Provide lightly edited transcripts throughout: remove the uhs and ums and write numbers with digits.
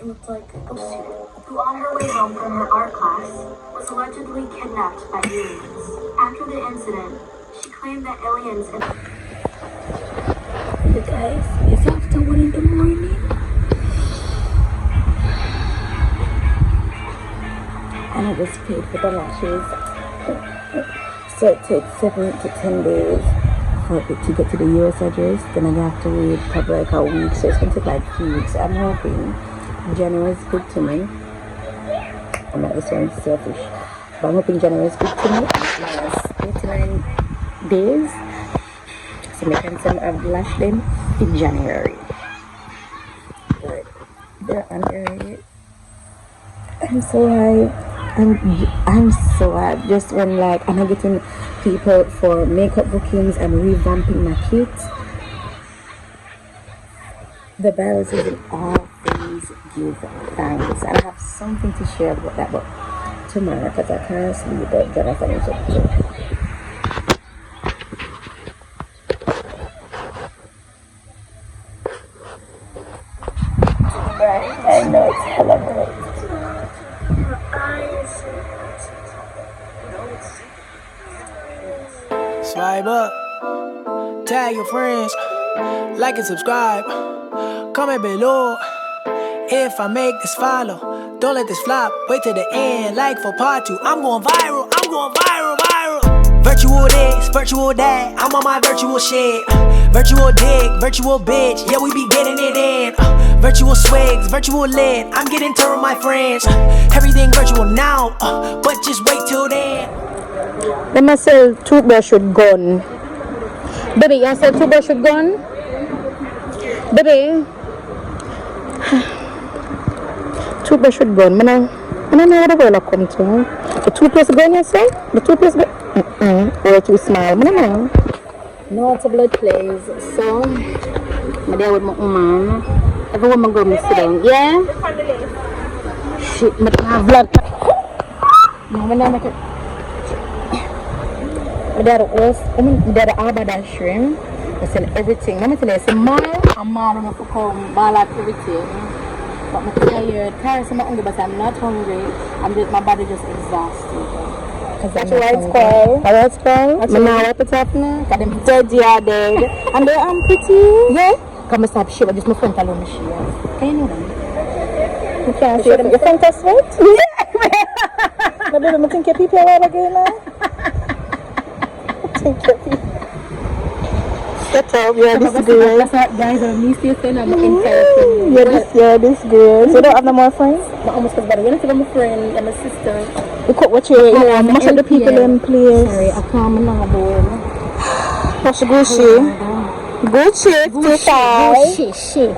looked like a student who, on her way home from her art class, was allegedly kidnapped by aliens. After the incident, she claimed that aliens... You guys, it's after 1 in the morning. And I just paid for the lashes. So it takes 7 to 10 days for it to get to the US address. Then I have to wait probably like a week. So it's going to take like 3 weeks. I'm hoping January is good to me. I'm not just being selfish. But I'm hoping January is good to me. Last 89 days. So I can send a lash them in January. But they're under it. I'm so hyped. I'm so hyped. Just when like I'm getting people for makeup bookings and revamping my kit. The bells is always give thanks. And I have something to share about that, but tomorrow because I can't sleep. But Jonathan is up too. I know it's hella bright. Swipe up, tag your friends, like and subscribe, comment below. If I make this follow, don't let this flop, wait till the end, like for part 2. I'm going viral, viral. Virtual this, virtual that, I'm on my virtual shit. Virtual dick, virtual bitch, yeah we be getting it in. Virtual swigs, virtual lit, I'm getting turned with my friends. Everything virtual now, but just wait till then. Let me sell toothbrush with gun. Baby, you sell toothbrush with gun? Baby. Toothbrush with gun. I don't know what the world I come to. The toothbrush gun you say? The toothbrush gun? Or too small. I don't know. No water blood plays. So, I'm there with my woman. Every woman go me sit down. Yeah? Shit, I don't have blood. No, I'm not making it. My dad arbor that shrimp. I sell everything. Let me tell you, it's a mall. I'm mall enough to come, ball out everything. But I'm tired. Tired, I'm hungry, but I'm not hungry. My body just exhausted. That's why it's called. That's called. I'm not up at top now. Because I'm dead, yeah, dead. And I'm pretty. Yeah. Come and stop shit, but just my front alone. Can you know them? You can't see them. Your front is sweet? Yeah. But I think your people are again now. Shut up, yeah, this is good. That's what guys are me still saying I'm interested. Yeah, this is good. So you don't have no more friends? I almost got better. When I have a friend and a sister. You cook what you most of the people in place. Sorry, I can't remember. What's Gucci? Gucci.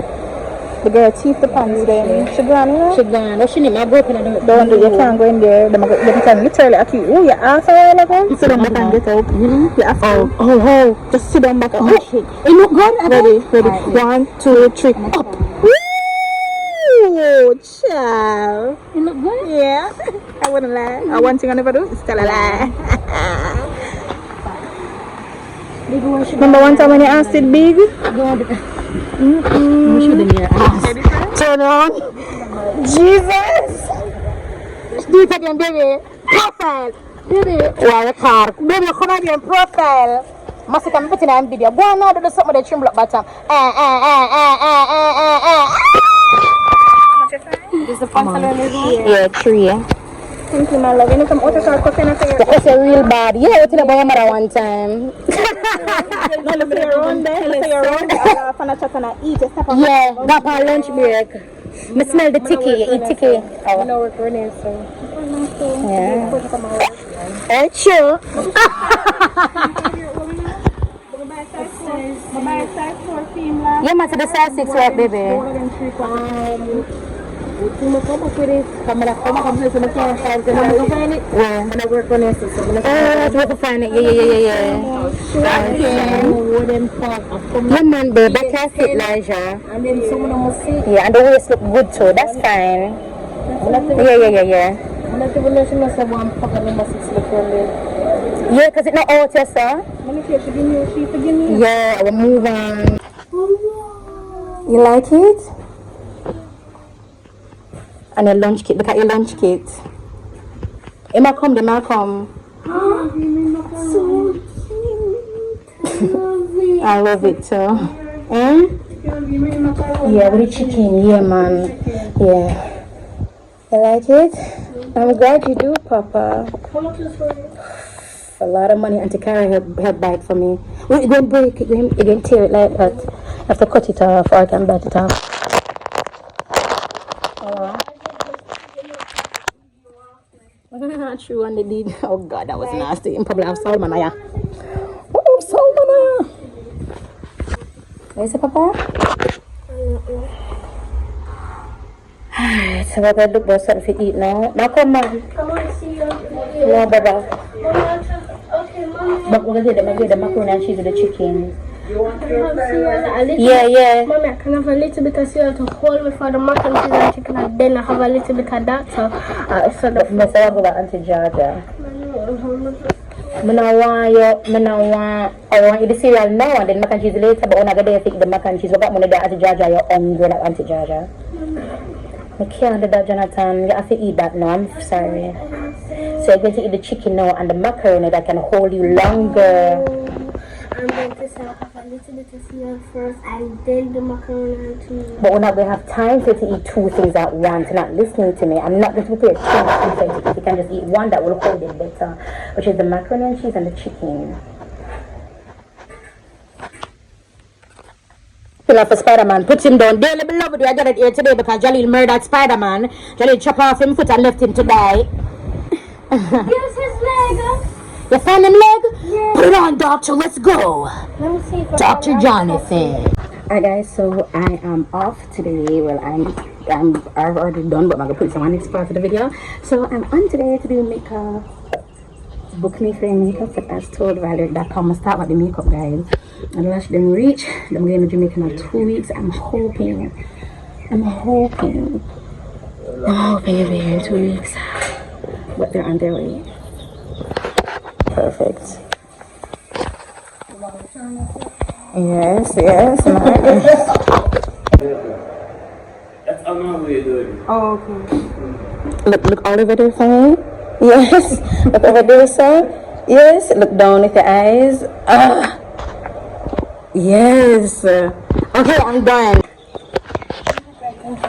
The girl teeth the pants then. She gone, you know? She gone. What she need? My girlfriend don't do. You can't go in there. They can literally accuse you. Your ass a while ago. Sit down back and get up. You have to. Oh. Just sit down back. Oh shit. You look good? Ready. Right, 1, 2, 3. Up. Woo! Child. You look good? Yeah. I wouldn't lie. One thing I never do is tell a lie. Remember one time when you asked it big? Turn on. Jesus. Do it again, baby. Profile. Baby. Wire car. Baby, come again. Profile. Must come put in a video. Go on now, do something with the trim block bottom. Is the fun? Yeah, 3. Thank you, my love. You come out of our coconut. That's a real bad. Yeah, what's in the boy one time? Yeah, that for lunch break. I smell the ticky. Eat ticky. I know we're running, so. Yeah. That's true. Yeah, man, to the size 6 work, baby. Come up with it. Come to the campsite. Yeah. And I work on it. That's what to find it. Yeah. Yeah, man, babe. That can fit, Elijah. And then someone almost sick. Yeah, and the waist look good too. That's fine. Yeah. I'm not even listening to someone pocket number 6 look on there. Yeah, because it's not out here, sir. Let me see if she give me a sheet to give me. Yeah, I will move on. You like it? And a lunch kit. Look at your lunch kit. It might come, they might come. So cute. I love it too. Yeah, with the chicken. Yeah, man. Yeah. I like it. I'm glad you do, Papa. How much is for you? A lot of money. Auntie Cara help buy it for me. Wait, you're going to break it. You're going to tear it like that. I have to cut it off or I can bite it off. Not true on the deed. Oh God, that was nasty. And probably have Solomon. Oh, Solomon. What is it, Papa? So we're going to look for something to eat now. Now come on. Come on, see you. No, Baba. Okay, Mommy. But we're going to get the macaroni and cheese with the chicken. You want your cereal? Yeah. Mommy, I can have a little bit of cereal to hold before the mac and cheese and chicken, and then I have a little bit of that. So the must have about Auntie Georgia. I want you the cereal now and then mac and cheese later, but when I get there, I the mac and cheese. But money that Auntie Georgia, you're hungry like Auntie Georgia. I can't do that, Jonathan. You have to eat that now. I'm sorry. So you're going to eat the chicken now and the macaroni that can hold you longer. I'm going to have a little bit of cereal first and then the macaroni and cheese. But we're not going to have time for you to eat two things at once. You're not listening to me. I'm not going to prepare two things to eat. You can just eat one that will hold it better, which is the macaroni and cheese and the chicken. For Spider-Man, put him down. Dearly beloved, I got it here today because Jalil murdered Spider-Man. Jalil chopped off his foot and left him to die. Here's his leg. You found him leg? Yeah. Put it on, doctor. Let's go. Let me see if Dr. Jonathan. Alright guys, so I am off today. Well, I've already done, but I'm gonna put some on next part of the video. So I'm on today to do makeup. Book me for makeup as told Lyric.com. I'll start with the makeup, guys. And lash them reach. I'm going to Jamaica in 2 weeks. I'm hoping it'll be here in 2 weeks. But they're on their way. Perfect. Yes, nice. That's how you're doing. Oh, okay. Look all over there for me. Yes. Look over there, sir. Yes. Look down with your eyes. Yes. Okay, I'm done. Of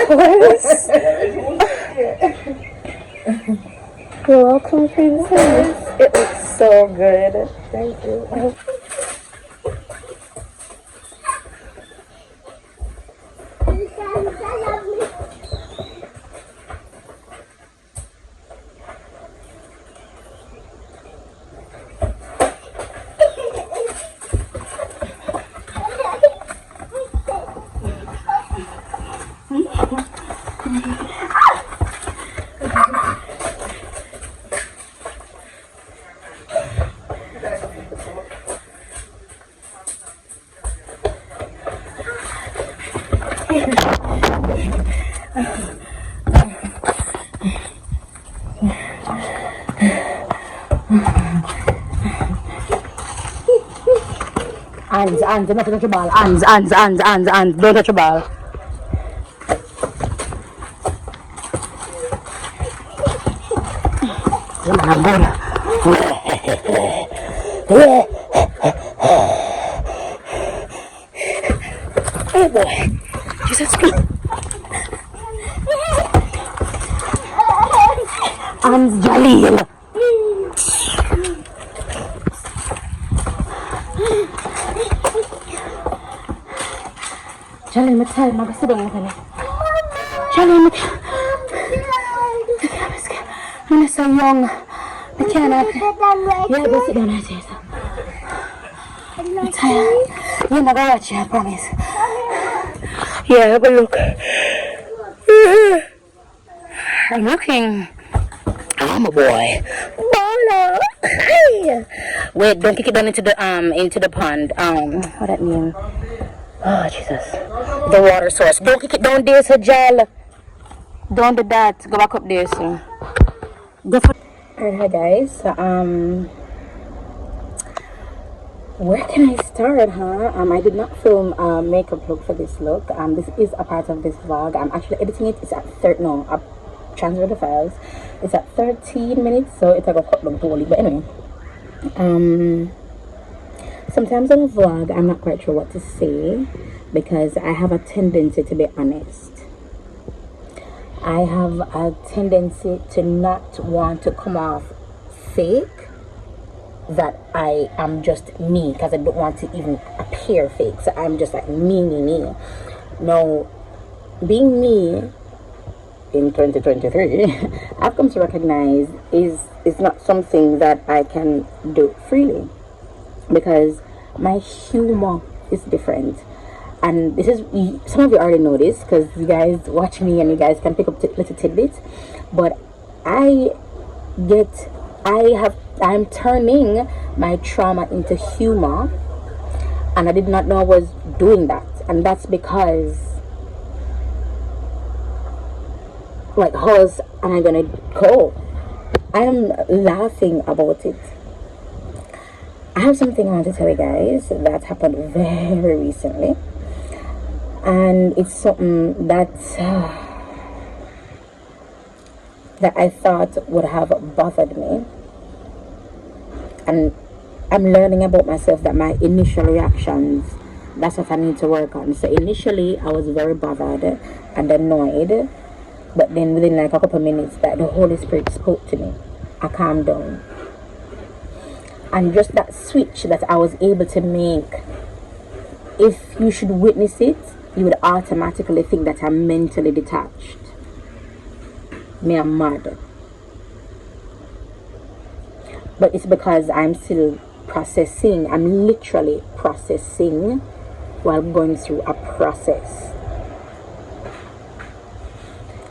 course. You're welcome, princess. It looks so good. Thank you. Hands, don't touch the ball. Hands, don't touch the ball. Come on, I'm good. Oh boy, Jesus Christ. Hands, Jalil. Charlie, I'm tired. I'm sit down with me. Charlie, I'm so young. I cannot. Yeah, go sit down right here. I'm tired. You're not gonna watch you, I promise. Yeah, have a look. I'm looking. I'm a boy. Baller. Wait, don't kick it down into the pond. What that mean? Oh, Jesus. The water source. Don't kick it down there, sir, Jal. Don't do that. Go back up there, sir. Alright, hi guys. Where can I start, huh? I did not film a makeup look for this look. This is a part of this vlog. I'm actually editing it. It's at I transfer the files. It's at 13 minutes, so it's like a cut long totally. But anyway, sometimes in a vlog, I'm not quite sure what to say because I have a tendency to be honest. I have a tendency to not want to come off fake, that I am just me, because I don't want to even appear fake. So I'm just like me. Now, being me in 2023, I've come to recognize is not something that I can do freely, because my humor is different. And this is, some of you already know this because you guys watch me and you guys can pick up little tidbits, but I'm turning my trauma into humor, and I did not know I was doing that. And that's because, like, how am I gonna go? I am laughing about it. I have something I want to tell you guys that happened very recently, and it's something that I thought would have bothered me. And I'm learning about myself that my initial reactions, that's what I need to work on. So initially I was very bothered and annoyed, but then within like a couple of minutes that the Holy Spirit spoke to me, I calmed down. And just that switch that I was able to make, if you should witness it, you would automatically think that I'm mentally detached. Me, I'm mad. But it's because I'm still processing. I'm literally processing while going through a process.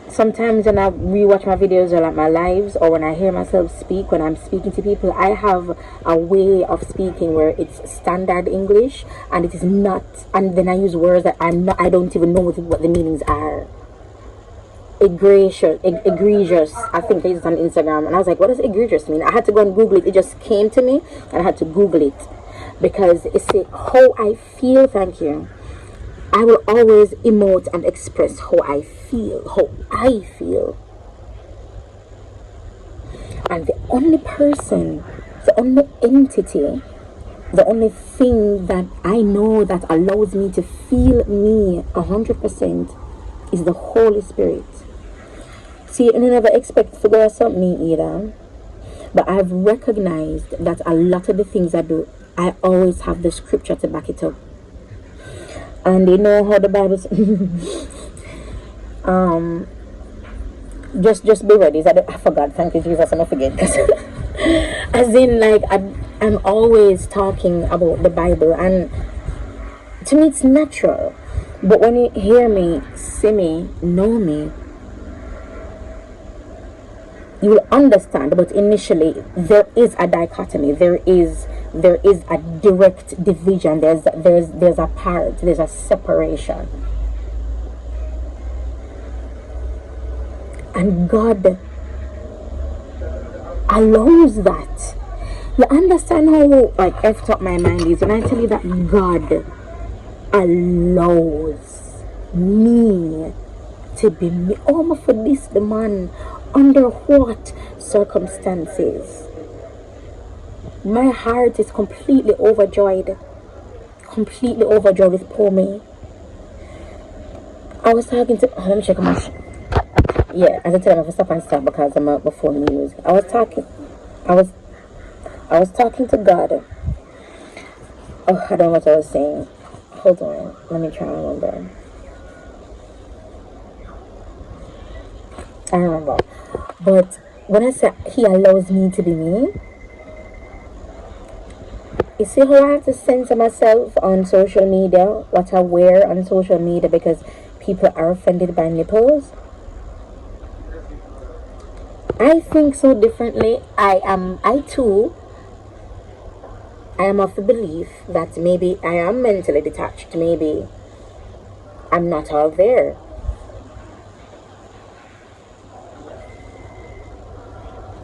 Sometimes when I rewatch my videos or like my lives, or when I hear myself speak, when I'm speaking to people, I have a way of speaking where it's standard English and it is not, and then I use words that I don't even know what the meanings are. Egregious, I think it's on Instagram, and I was like, what does egregious mean? I had to go and Google it. It just came to me and I had to Google it, because it's how I feel. Thank you. I will always emote and express how I feel, and the only person, the only entity, the only thing that I know that allows me to feel me 100% is the Holy Spirit. See, I never expect to go something either, but I've recognized that a lot of the things I do, I always have the scripture to back it up. And you know how the Bible just be ready. I forgot. Thank you, Jesus. I'm not forget. As in, like, I'm always talking about the Bible, and to me it's natural. But when you hear me, see me, know me, you will understand. But initially there is a dichotomy, there is a direct division, there's a part, there's a separation, and God allows that. You understand how like effed up my mind is when I tell you that God allows me to be me. Oh my, for this the man, under what circumstances? My heart is completely overjoyed with poor me. I was talking to, let me check my as I tell him, I stop and stop because I'm out before news. I was talking to God. Oh, I don't know what I was saying. Hold on, let me try to remember. I remember. But when I say he allows me to be me, you see how I have to censor myself on social media, what I wear on social media, because people are offended by nipples? I think so differently. I am of the belief that maybe I am mentally detached. Maybe I'm not all there.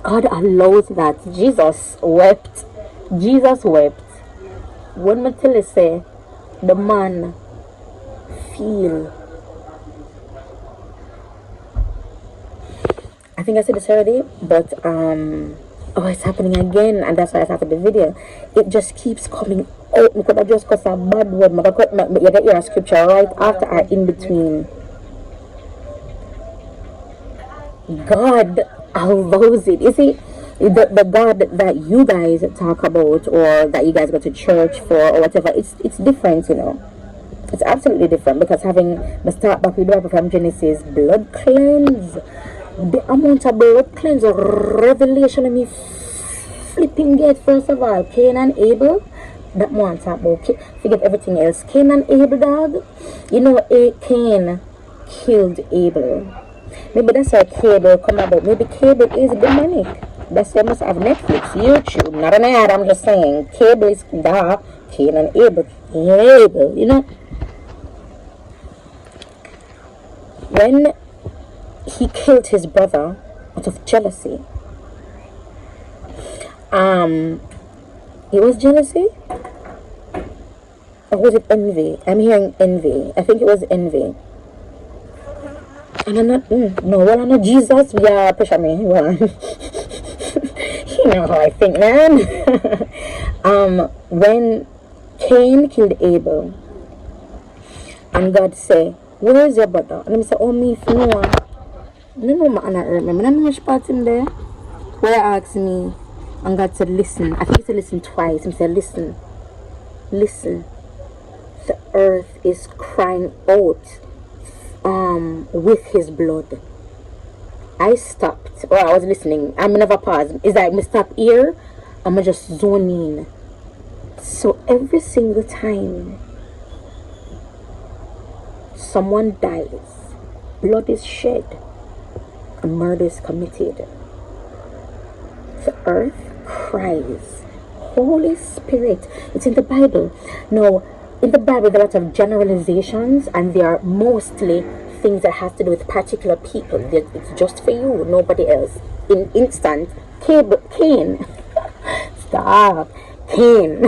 God allows that. Jesus wept. when me tell you say the man feel, I think I said this already, but oh, it's happening again, and that's why I started the video. It just keeps coming out because I just got a bad word. You get your scripture right after or in between. God allows it. You see, the God that you guys talk about or that you guys go to church for or whatever, it's different, you know. It's absolutely different because having the start back with the Bible from Genesis, blood cleanse, the amount of blood cleanse, revelation, let me flipping get first of all, Cain and Abel, that one talk about, forget everything else. Cain and Abel, dog, you know, Cain killed Abel. Maybe that's why cable come about. Maybe cable is demonic. That's why I must have Netflix, YouTube, not an ad, I'm just saying. Cable is dark, Cain and Abel, you know. When he killed his brother out of jealousy, it was jealousy? Or was it envy? I'm hearing envy. I think it was envy. And I'm not, no, well, I'm not Jesus. Yeah, pressure me. Well, you know how I think, man. When Cain killed Abel, and God said, where is your brother? And I say, oh, me, if you know, my Anna remember. I know which part in there. Where I asked me, and God said, listen. I think he said listen twice. He said, listen. The earth is crying out with his blood. I stopped, or I was listening. I'm never paused. It's like me stop here, I'm just zone in. So every single time someone dies, blood is shed, a murder is committed, the earth cries, Holy Spirit. It's in the Bible. Now, in the Bible, there are a lot of generalizations, and they are mostly things that has to do with particular people. It's just for you, nobody else. In instant, Cain. Stop. Cain.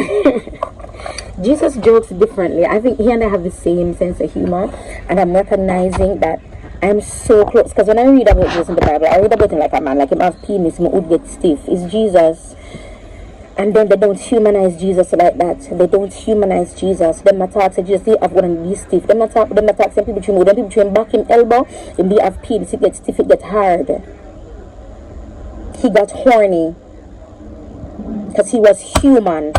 Jesus jokes differently. I think he and I have the same sense of humor, and I'm recognizing that I'm so close. Because when I read about Jesus in the Bible, I read about him like a man, like him have penis, my would get stiff. It's Jesus. And then they don't humanize Jesus like that. They don't humanize Jesus. Them attack say Jesus, they have one and be stiff. Them attack some people between them people between back him elbow, and they have penis, it gets stiff, it gets hard. He got horny. Because he was human.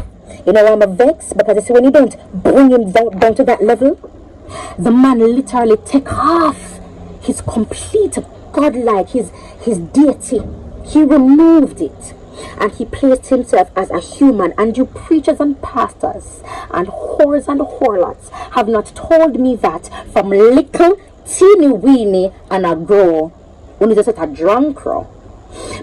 You know why I'm vexed? Because I say when you don't bring him down to that level, the man literally take off his complete godlike, his deity. He removed it. And he placed himself as a human. And you preachers and pastors and whores and whorelets have not told me that from little teeny weeny and a grow when you just a drunk crow.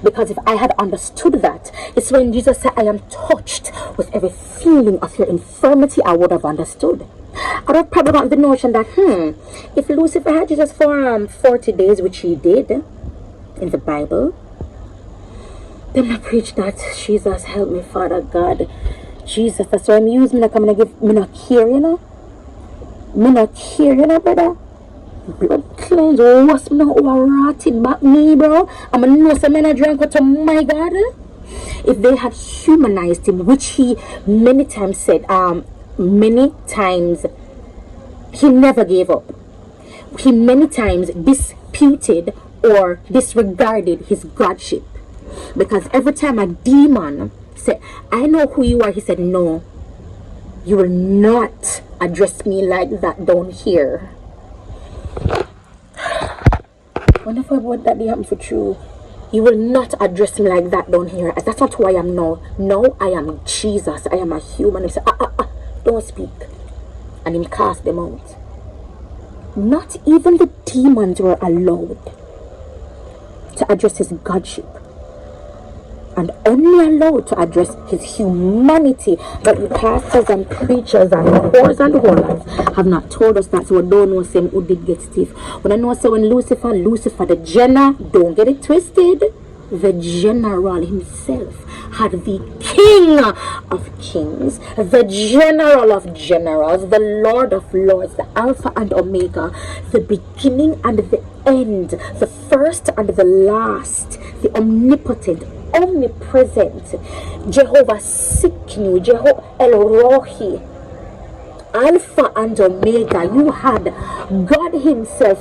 Because if I had understood that, it's when Jesus said, I am touched with every feeling of your infirmity, I would have understood. I would have probably gotten the notion that, if Lucifer had Jesus for 40 days, which he did in the Bible, then I preach that Jesus help me, Father God. Jesus, that's why I'm using me like I'm gonna give me not care, you know? Me not care, you know, brother? Blood cleanse, what's me not rotting back me, bro? I'm gonna know some men I drank with my God. If they had humanized him, which he many times said, many times he never gave up. He many times disputed or disregarded his godship. Because every time a demon said, I know who you are, he said, no, you will not address me like that down here. Whenever what that day happened for true, you will not address me like that down here. That's not who I am now. Now I am Jesus. I am a human. He said, don't speak. And he cast them out. Not even the demons were allowed to address his godship. And only allowed to address his humanity. But the pastors and preachers and whores and whorelets have not told us that. So we don't know say who did get stiff. When I know say when Lucifer the Jenna, don't get it twisted. the general himself, had the King of kings, the general of generals, the Lord of lords, the Alpha and Omega, the beginning and the end, the first and the last, the omnipotent, omnipresent, Jehovah Sikkenu, Jehovah El Rohi, Alpha and Omega. You had God himself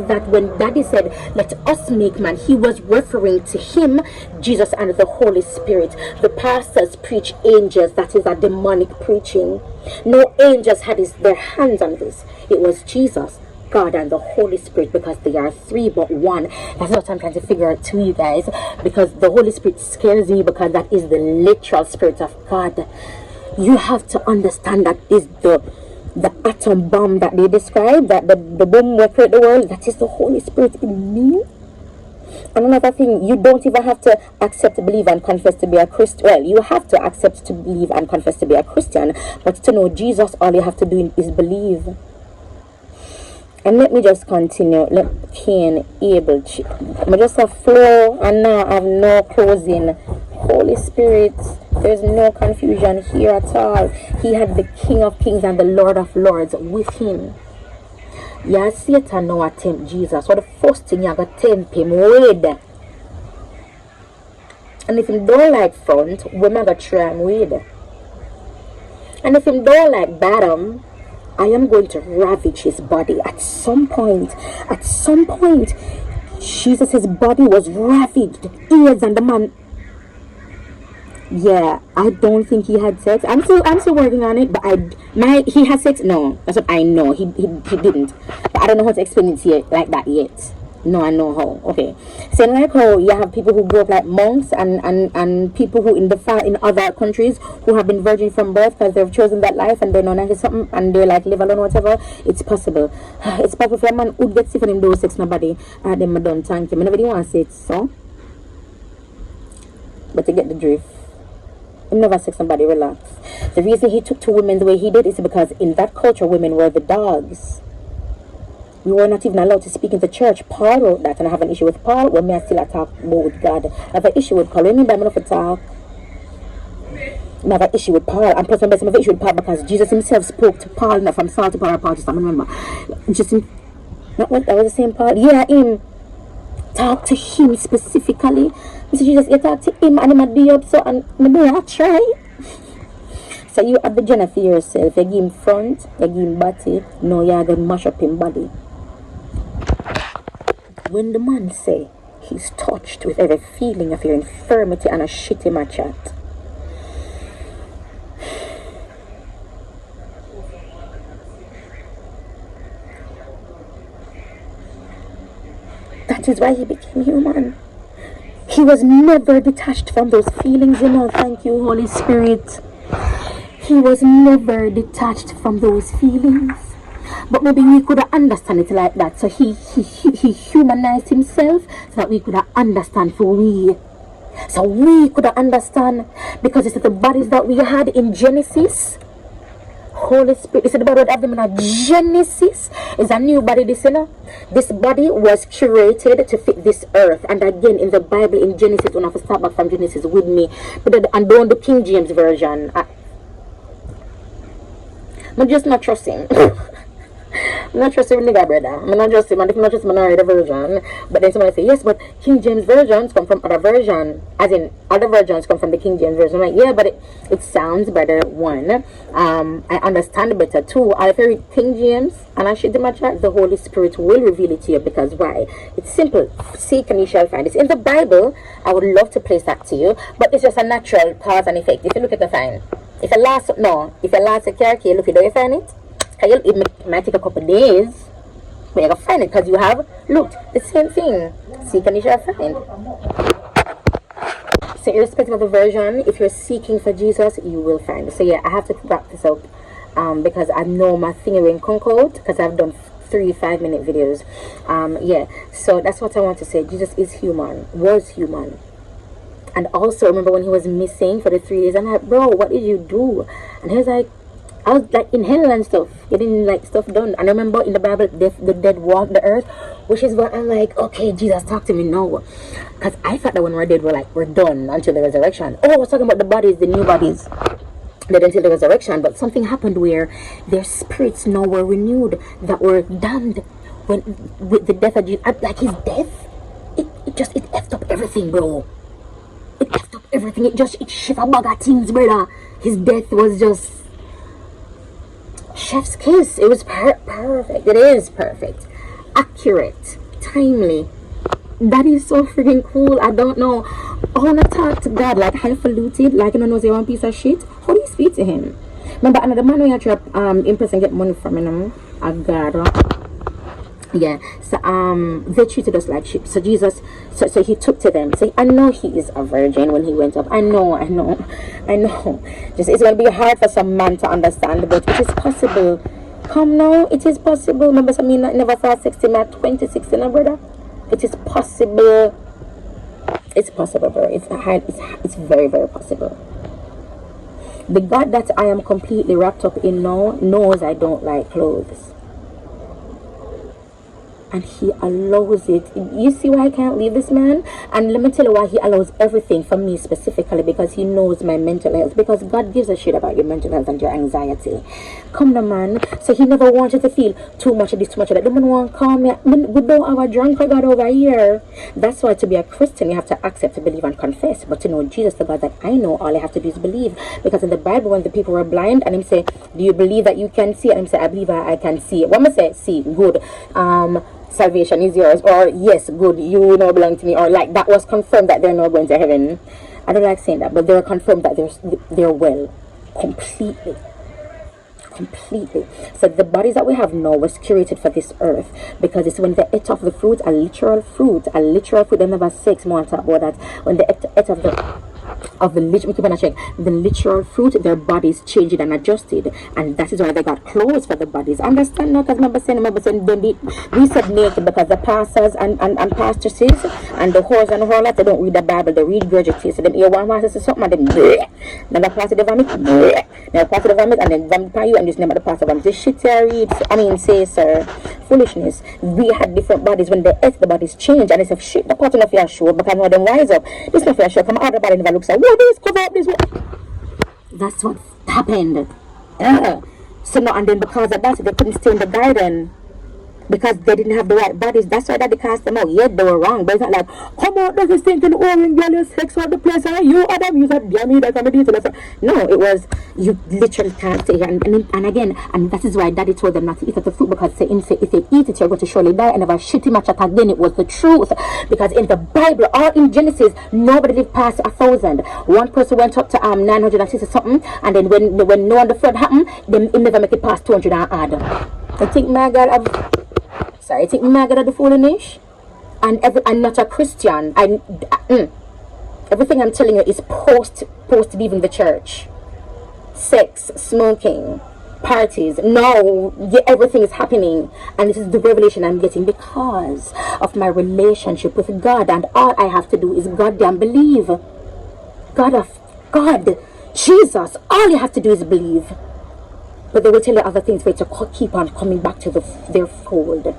that when Daddy said, let us make man, he was referring to him, Jesus, and the Holy Spirit. The pastors preach angels. That is a demonic preaching. No angels had their hands on this. It was Jesus, God, and the Holy Spirit, because they are three but one. That's what I'm trying to figure out to you guys, because the Holy Spirit scares me, because that is the literal Spirit of God. You have to understand that is the atom bomb that they describe, that the bomb will create the world. That is the Holy Spirit in me. And another thing, you don't even have to accept, believe, and confess to be a Christian. Well, you have to accept to believe and confess to be a Christian, but to know Jesus, all you have to do is believe. And let me just continue. Let Cain, Abel, I just have flow, and now I have no closing. Holy Spirit, there's no confusion here at all. He had the King of Kings and the Lord of Lords with him. Yeah, Satan now attempt Jesus. So the first thing you got to tempt him with. And if him don't like front, we're not going to try him with. And if him don't like bottom, I am going to ravage his body. At some point, Jesus' body was ravaged. Ears and the man. Yeah, I don't think he had sex. I'm still working on it, but he had sex. No, that's what I know. He didn't. But I don't know how to explain it here like that yet. No, I know how. Okay, so like how you have people who grew up like monks and people who in other countries who have been virgin from birth because they've chosen that life and they're 90 something and they like live alone or whatever. It's possible. It's possible for a man who gets sick and him do sex nobody. Then I don't thank him. Nobody wants to say it so. But to get the drift. He never sex somebody, relax. The reason he took to women the way he did is because in that culture women were the dogs. We were not even allowed to speak in the church. Paul wrote that, and I have an issue with Paul. When me I still talk more with God, I have an issue with Paul. When me I'm not for talk, I have an issue with Paul. And plus I have an issue with Paul because Jesus himself spoke to Paul, not from Saul to Paul, just I remember. Just not what that was the same Paul. Yeah, him. Talk to him specifically. Mr. Jesus, you talk to him and him a do up so and maybe I try. So you have the gender for yourself. You give him front, you give him body. No, you're going to mash up him body. When the man say he's touched with every feeling of your infirmity and a shit in my chat. That is why he became human. He was never detached from those feelings, you know. Thank you, Holy Spirit. He was never detached from those feelings. But maybe we could understand it like that. So he humanized himself so that we could understand for we. So we could understand because it's the bodies that we had in Genesis. Holy Spirit, it's the body of them in Genesis. Is a new body, this, you know. This body was curated to fit this earth. And again, in the Bible, in Genesis, when I have to start back from Genesis with me, and don't the King James Version. I'm just not trusting. I'm not trusting nigga, brother. I'm not trusting, and if I'm not trusting, I'm not read the version. But then someone say, yes, but King James versions come from other version. As in, other versions come from the King James version. I'm like, yeah, but it sounds better, one. I understand better, two. I read King James, and I should my chat, the Holy Spirit will reveal it to you, because why? It's simple. Seek and you shall find. It's in the Bible. I would love to place that to you, but it's just a natural cause and effect. If you look at the fine. If you last a character, look, you don't find it. It might take a couple of days, but you're going to find it because you have looked. The same thing. Seek and you shall find. So irrespective of the version, if you're seeking for Jesus, you will find. So yeah, I have to wrap this up because I know my thing will concord because I've done 3 5-minute videos. Yeah, so that's what I want to say. Jesus is human, was human. And also remember when he was missing for the 3 days, I'm like, bro, what did you do? And he was like, I was like in hell and stuff, getting like stuff done. And I remember in the Bible, the dead walk the earth, which is what I'm like, okay, Jesus, talk to me now. Because I thought that when we're dead, we're done until the resurrection. Oh, I was talking about the bodies, the new bodies, dead until the resurrection. But something happened where their spirits now were renewed, that were damned when with the death of Jesus. Like his death, it effed up everything, bro. It effed up everything. It shift a bag of things, brother. His death was just chef's kiss. It was perfect. It is perfect, accurate, timely. That is so freaking cool. I don't know. I wanna talk to God like highfalutin, like knows one piece of shit. How do you speak to him? Remember another man we had to impress and get money from him. A God. Yeah, so they treated us like sheep. So Jesus, so he took to them. So I know he is a virgin when he went up. I know. Just it's gonna be hard for some man to understand, but it is possible. Come now, it is possible. Remember, some men never saw 16 at 26, no, brother. It is possible. It's possible, bro. It's very, very possible. The God that I am completely wrapped up in now knows I don't like clothes. And he allows it. You see why I can't leave this man? And let me tell you why he allows everything for me specifically. Because he knows my mental health. Because God gives a shit about your mental health and your anxiety. Come on, man. So he never wanted to feel too much of this, too much of that. The man won't call me. We don't have a drunk for God over here. That's why to be a Christian, you have to accept, to believe, and confess. But to know Jesus, the God that I know, all I have to do is believe. Because in the Bible, when the people were blind, and him say, do you believe that you can see? And him say, I believe I can see. What am I say? See, good. Salvation is yours, or yes, good, you now belong to me, or like that was confirmed that they're not going to heaven. I don't like saying that, but they're confirmed that they're well, completely. So the bodies that we have now was curated for this earth, because it's when they ate of the fruit, a literal fruit, they never 6 months about that. When they ate of the literal fruit, their bodies changed and adjusted, and that is why they got clothes for the bodies. Understand now? Because remember saying we said naked because the pastors and pastresses and the whores and the whore, they don't read the Bible, they read regurgitate. So them hear one pastor say something and then bleh. Then the pastor the vomit, bleh. Then the pastor the vomit and then vomit by you and just remember the pastor vomit. This shit I read, say sir, foolishness. We had different bodies. When they ate, the bodies changed, and they said shit, the cotton of your show because one of them rise up. This not your show. Come out, the body never looks like, whoa, this cover up this one. That's what happened. So no, and then because of that, they couldn't stay in the garden because they didn't have the right bodies. That's why they cast them out. Yeah, they were wrong, but it's not like, come out, this is thinking, oh, girl, you sex out the place, you Adam, you said, damn me, that's how I No, it was, you literally can't stay here. And again, and that is why Daddy told them not to eat of the fruit, because if they eat it, you're going to surely die. And if I shitty match at again, it was the truth. Because in the Bible, or in Genesis, nobody lived past 1,000. One person went up to 960 something, and then when Noah and the flood happened, then it never make it past 200 and add. I think my God, I think my God are the foolish, and not a Christian. Everything I'm telling you is post leaving the church. Sex, smoking, parties. No, everything is happening, and this is the revelation I'm getting because of my relationship with God. And all I have to do is goddamn believe. God, Jesus. All you have to do is believe. But they will tell you other things for you to keep on coming back to their fold.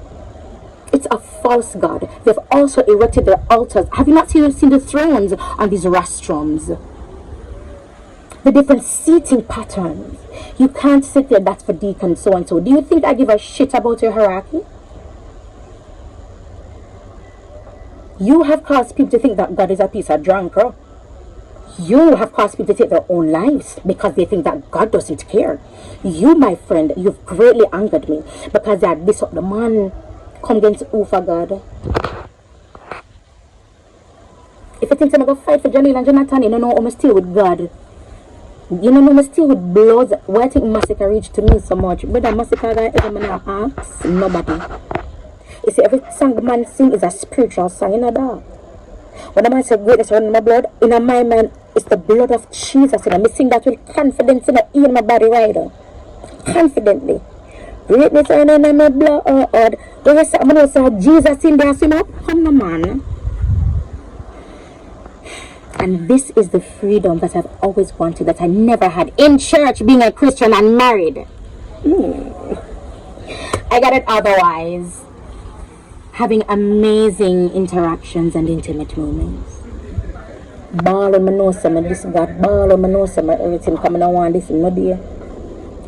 It's a false God. They've also erected their altars. Have you not seen the thrones on these rostrum? The different seating patterns. You can't sit there, that's for deacon so and so. Do you think I give a shit about your hierarchy? You have caused people to think that God is a piece of drunker. You have caused people to take their own lives because they think that God doesn't care. You, my friend, you've greatly angered me because they had this up the man. Come against who for God? If you think I'm going to fight for Jaleel and Jonathan, you don't know I'm still with God. You don't know I'm still with blood. Why I think massacre reached to me so much? But that massacre guy ever man ask nobody. You see, every song the man sing is a spiritual song, you know that. When the man said greatness running my blood, in my mind, it's the blood of Jesus. And I sing that with confidence in my body right. Confidently. Greatness running my blood. When you say Jesus in there, swim up, come no man. And this is the freedom that I've always wanted, that I never had in church, being a Christian and married. I got it otherwise. Having amazing interactions and intimate moments. Ball on my nose, this got ball on my nose, everything coming on one, this no dear.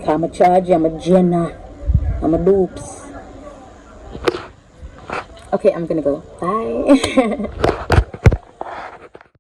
I'm a charge, I'm a Jenna, I'm a dupes. Okay, I'm gonna go. Bye.